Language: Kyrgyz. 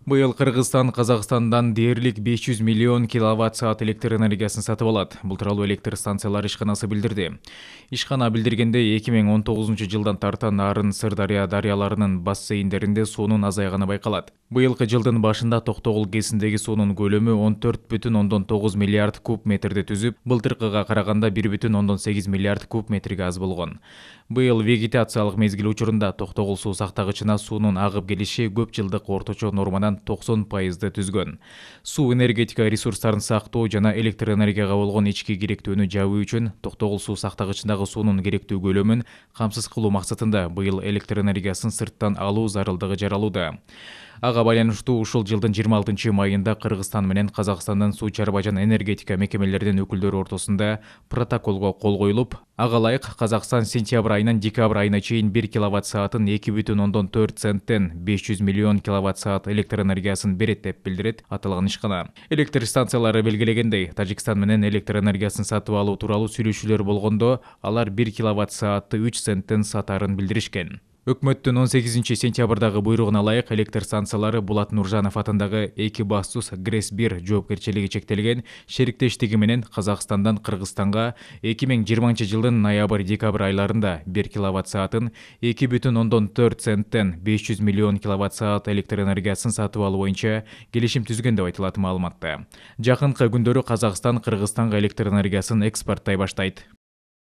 Быйыл Кыргызстан Казакстандан дээрлик 500 миллион киловатт саат электр энергиясын сатып алат. Бул тууралуу электр станциялары ишканасы билдирди. Ишкана билдиргенде 2019-жылдан тарта Нарын Сырдария дарыяларынын бассейндеринде суунун азайганы байкалат. Быйылкы жылдын башында Токтогул КЭСиндеги суунун көлөмү 14,9 миллиард куб метрди түзүп, былтыркыга караганда 1,8 миллиард куб метрге аз болгон. Быйыл вегетациялык мезгил учурунда Токтогул суу сактагычына суунун агып келиши көп жылдык орточо нормадан 90% түзгөн. Суу энергетика ресурстарын сактоо жана электр энергияга болгон ички керектүүнү жабуу үчүн Токтогул суу сактагычындагы суунун керектүү көлөмүн камсыз кылуу максатында быйыл электр энергиясын сырттан алуу зарылдыгы жаралууда. Ага байланыштуу ушул жылдын 26-майында Кыргызстан менен Казакстандын суу чарба жана энергетика мекемелеринин өкүлдөрү ортосунда протоколго кол коюлуп, ага ылайык Казакстан сентябрь айынан декабрь айына чейин 1 киловатт саатын 2,4 центтен 500 миллион киловатт саат электр энергиясын берет деп билдирет аталган ишкана. Электр станциялары белгилегендей, Тажикстан менен электр энергиясын сатып алуу тууралуу сүйлөшүүлөр болгондо, алар 1 киловатт саатты 3 центтен сатаарын билдиришкен. Өкмөттүн 18-сентябрдагы буйругуна ылайык электр станциялары Булат Нуржанов атындагы Экибастуз ГРЭС-1 жоопкерчилиги чектелген шериктештиги менен Казакстандан Кыргызстанга 2020-жылдын ноябрь-декабрь айларында 1 киловатт саатын 2,4 центтен 500 миллион киловатт саат электр энергиясын сатып алуу боюнча келишим түзгөн деп айтылат маалыматта. Жакынкы күндөрү Казакстан Кыргызстанга электр энергиясын экспорттой баштайт.